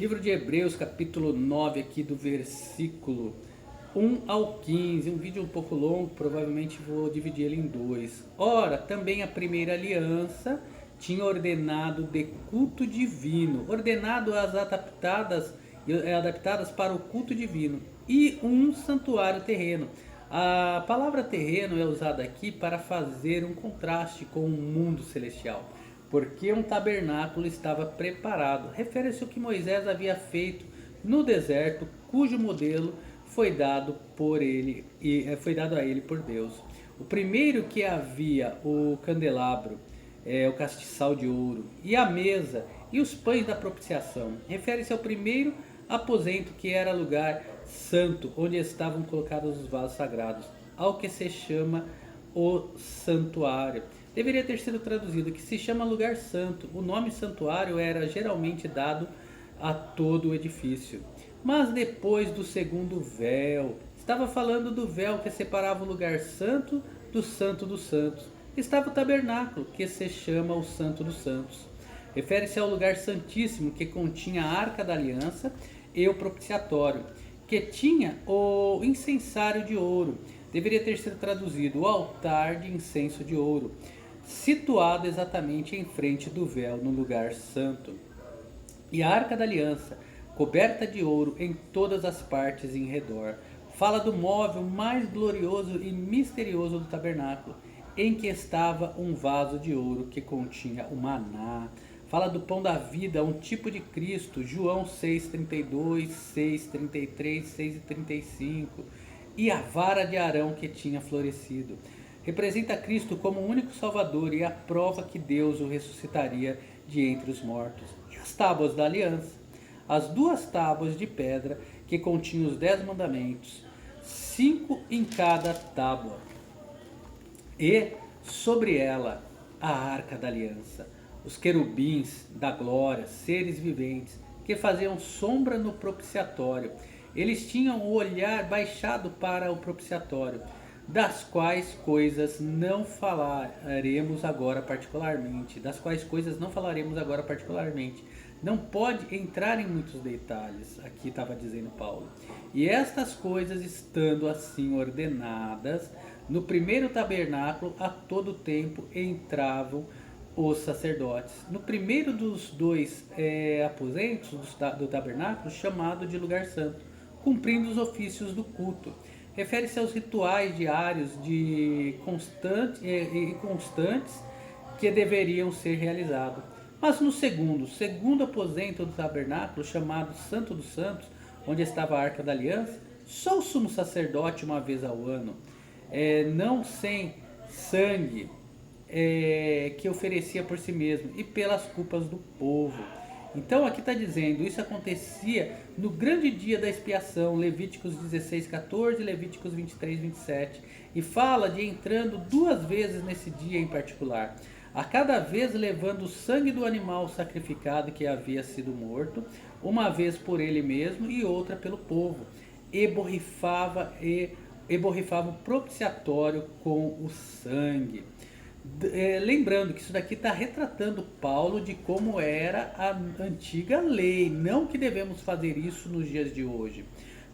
Livro de Hebreus, capítulo 9, aqui do versículo 1 ao 15. Um vídeo um pouco longo, provavelmente vou dividir ele em dois. Ora, também a primeira aliança tinha ordenado de culto divino, ordenado as adaptadas para o culto divino, e um santuário terreno. A palavra terreno é usada aqui para fazer um contraste com o mundo celestial, porque um tabernáculo estava preparado. Refere-se ao que Moisés havia feito no deserto, cujo modelo foi dado a ele por Deus. O primeiro que havia o candelabro, o castiçal de ouro, e a mesa e os pães da propiciação. Refere-se ao primeiro aposento, que era lugar santo, onde estavam colocados os vasos sagrados, ao que se chama o santuário. Deveria ter sido traduzido que se chama lugar santo. O nome santuário era geralmente dado a todo o edifício. Mas depois do segundo véu, estava falando do véu que separava o lugar santo dos santos. Estava o tabernáculo, que se chama o Santo dos Santos. Refere-se ao lugar santíssimo, que continha a arca da aliança e o propiciatório, que tinha o incensário de ouro. Deveria ter sido traduzido o altar de incenso de ouro, situado exatamente em frente do véu, no lugar santo. E a arca da aliança, coberta de ouro em todas as partes em redor, fala do móvel mais glorioso e misterioso do tabernáculo, em que estava um vaso de ouro que continha o maná. Fala do pão da vida, um tipo de Cristo, João 6,32, 6,33, 6,35, e a vara de Arão que tinha florescido. Representa Cristo como o único Salvador e a prova que Deus o ressuscitaria de entre os mortos. E as tábuas da aliança, as duas tábuas de pedra que continham os 10 mandamentos, 5 em cada tábua, e sobre ela a arca da aliança, os querubins da glória, seres viventes, que faziam sombra no propiciatório. Eles tinham o olhar baixado para o propiciatório, das quais coisas não falaremos agora particularmente. Não pode entrar em muitos detalhes, aqui estava dizendo Paulo. E estas coisas, estando assim ordenadas, no primeiro tabernáculo a todo tempo entravam os sacerdotes. No primeiro dos dois aposentos do tabernáculo, chamado de lugar santo, cumprindo os ofícios do culto. Refere-se aos rituais diários e constantes que deveriam ser realizados. Mas no segundo aposento do tabernáculo, chamado Santo dos Santos, onde estava a Arca da Aliança, só o sumo sacerdote uma vez ao ano, não sem sangue, que oferecia por si mesmo e pelas culpas do povo. Então aqui está dizendo, isso acontecia no grande dia da expiação, Levíticos 16:14, Levíticos 23:27, e fala de entrando duas vezes nesse dia em particular, a cada vez levando o sangue do animal sacrificado que havia sido morto, uma vez por ele mesmo e outra pelo povo, e borrifava o propiciatório com o sangue. Lembrando que isso daqui está retratando Paulo de como era a antiga lei, não que devemos fazer isso nos dias de hoje,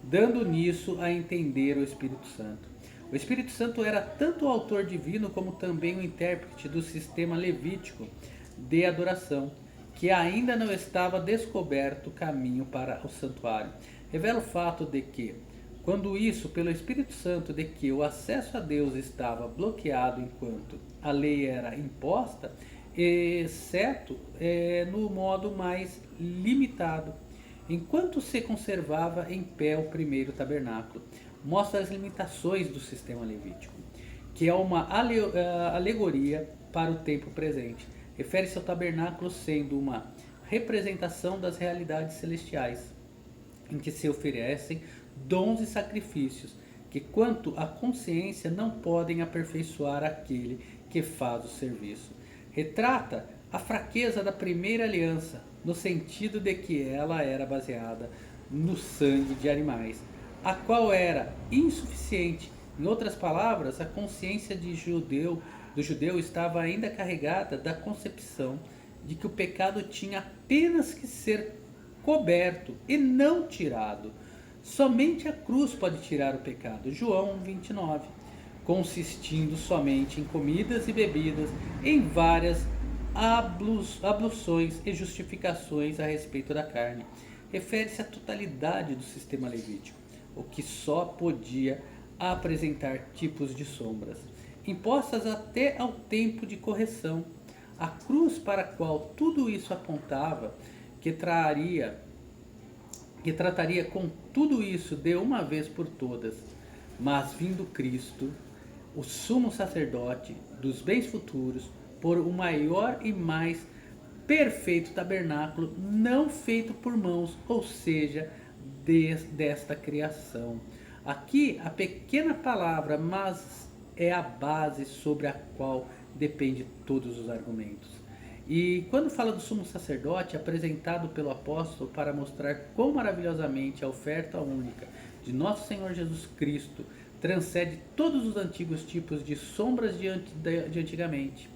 dando nisso a entender o Espírito Santo. O Espírito Santo era tanto o autor divino como também o intérprete do sistema levítico de adoração, que ainda não estava descoberto o caminho para o santuário. Revela o fato de que, quando isso, pelo Espírito Santo, de que o acesso a Deus estava bloqueado enquanto a lei era imposta, exceto no modo mais limitado, enquanto se conservava em pé o primeiro tabernáculo, mostra as limitações do sistema levítico, que é uma alegoria para o tempo presente. Refere-se ao tabernáculo sendo uma representação das realidades celestiais, em que se oferecem dons e sacrifícios, que quanto à consciência não podem aperfeiçoar aquele que faz o serviço. Retrata a fraqueza da primeira aliança, no sentido de que ela era baseada no sangue de animais, a qual era insuficiente. Em outras palavras, a consciência do judeu estava ainda carregada da concepção de que o pecado tinha apenas que ser coberto e não tirado. Somente a cruz pode tirar o pecado. João 29. Consistindo somente em comidas e bebidas, em várias abluções e justificações a respeito da carne. Refere-se à totalidade do sistema levítico, o que só podia apresentar tipos de sombras, impostas até ao tempo de correção. A cruz para a qual tudo isso apontava, que trataria com tudo isso de uma vez por todas, mas vindo Cristo, o sumo sacerdote dos bens futuros, por o maior e mais perfeito tabernáculo, não feito por mãos, ou seja, desta criação. Aqui a pequena palavra, mas é a base sobre a qual depende todos os argumentos. E quando fala do sumo sacerdote, apresentado pelo apóstolo para mostrar quão maravilhosamente a oferta única de nosso Senhor Jesus Cristo transcende todos os antigos tipos de sombras de antigamente.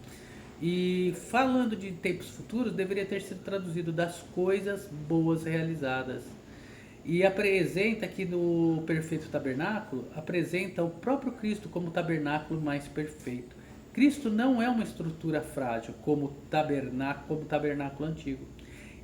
E falando de tempos futuros, deveria ter sido traduzido das coisas boas realizadas. E apresenta aqui no perfeito tabernáculo, apresenta o próprio Cristo como tabernáculo mais perfeito. Cristo não é uma estrutura frágil como o tabernáculo antigo,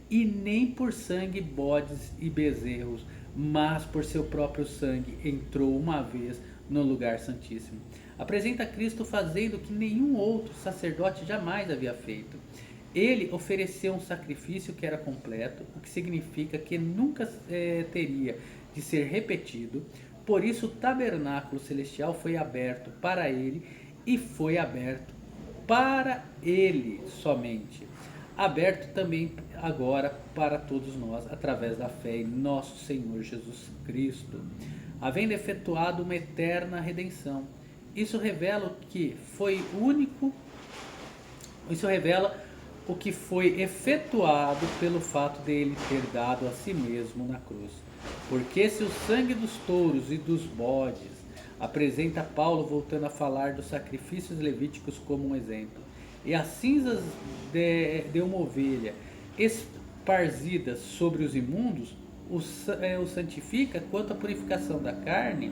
e nem por sangue, bodes e bezerros, mas por seu próprio sangue entrou uma vez no lugar santíssimo. Apresenta Cristo fazendo o que nenhum outro sacerdote jamais havia feito. Ele ofereceu um sacrifício que era completo, o que significa que nunca teria de ser repetido. Por isso o tabernáculo celestial foi aberto para ele e foi aberto para ele somente. Aberto também agora para todos nós, através da fé em nosso Senhor Jesus Cristo, havendo efetuado uma eterna redenção. Isso revela o que foi efetuado pelo fato de ele ter dado a si mesmo na cruz. Porque se o sangue dos touros e dos bodes, apresenta Paulo voltando a falar dos sacrifícios levíticos como um exemplo, e as cinzas de uma ovelha esparzidas sobre os imundos, o santifica quanto à purificação da carne.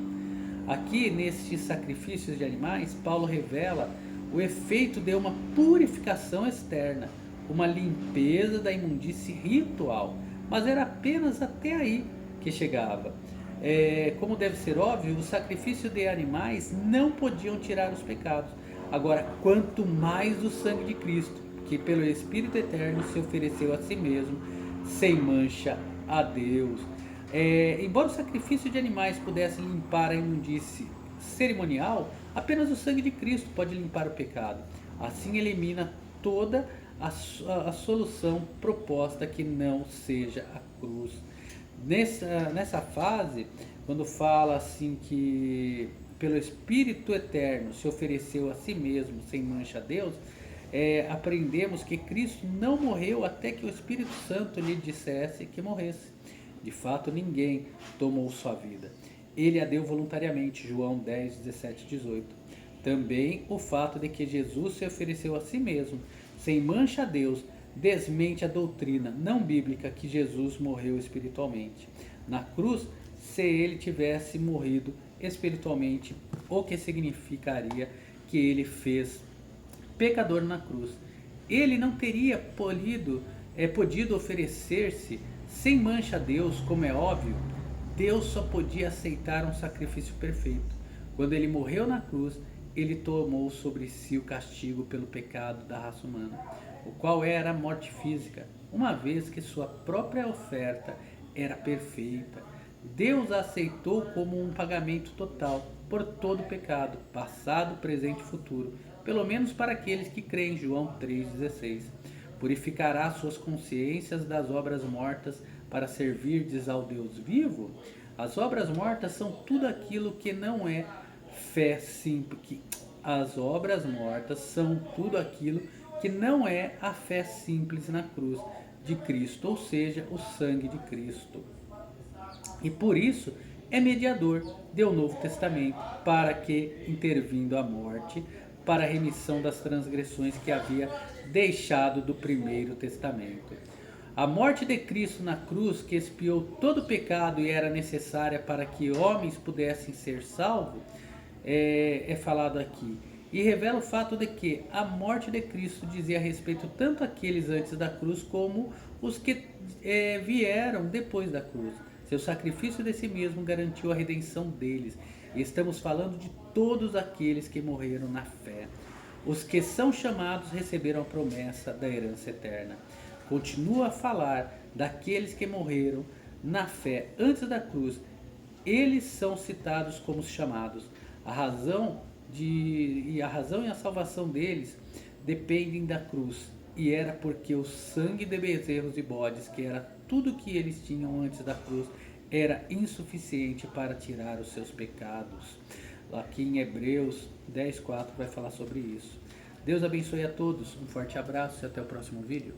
Aqui, nestes sacrifícios de animais, Paulo revela o efeito de uma purificação externa, uma limpeza da imundície ritual, mas era apenas até aí que chegava. Como deve ser óbvio, o sacrifício de animais não podiam tirar os pecados. Agora, quanto mais o sangue de Cristo, que pelo Espírito Eterno se ofereceu a si mesmo, sem mancha, a Deus. Embora o sacrifício de animais pudesse limpar a imundície cerimonial, apenas o sangue de Cristo pode limpar o pecado. Assim elimina toda a solução proposta que não seja a cruz. Nessa fase, quando fala assim que pelo Espírito Eterno se ofereceu a si mesmo sem mancha a Deus, aprendemos que Cristo não morreu até que o Espírito Santo lhe dissesse que morresse. De fato, ninguém tomou sua vida. Ele a deu voluntariamente, João 10, 17 e 18. Também o fato de que Jesus se ofereceu a si mesmo, sem mancha a Deus, desmente a doutrina não bíblica que Jesus morreu espiritualmente na cruz. Se ele tivesse morrido espiritualmente, o que significaria que ele fez pecador na cruz. Ele não teria podido oferecer-se sem mancha a Deus, como é óbvio. Deus só podia aceitar um sacrifício perfeito. Quando ele morreu na cruz, ele tomou sobre si o castigo pelo pecado da raça humana, o qual era a morte física, uma vez que sua própria oferta era perfeita. Deus a aceitou como um pagamento total por todo o pecado, passado, presente e futuro, pelo menos para aqueles que creem, João 3,16. Purificará suas consciências das obras mortas para servirdes ao Deus vivo? As obras mortas são tudo aquilo que não é fé simples. As obras mortas são tudo aquilo que não é a fé simples na cruz de Cristo, ou seja, o sangue de Cristo. E por isso é mediador do Novo Testamento, para que, intervindo a morte, para a remissão das transgressões que havia deixado do Primeiro Testamento. A morte de Cristo na cruz, que expiou todo o pecado e era necessária para que homens pudessem ser salvos, é falado aqui. E revela o fato de que a morte de Cristo dizia respeito tanto àqueles antes da cruz como os que vieram depois da cruz. Seu sacrifício de si mesmo garantiu a redenção deles. E estamos falando de todos aqueles que morreram na fé. Os que são chamados receberam a promessa da herança eterna. Continua a falar daqueles que morreram na fé antes da cruz. Eles são citados como chamados. A razão e a salvação deles dependem da cruz. E era porque o sangue de bezerros e bodes, que era tudo que eles tinham antes da cruz, era insuficiente para tirar os seus pecados. Aqui em Hebreus 10:4 vai falar sobre isso. Deus abençoe a todos, um forte abraço e até o próximo vídeo.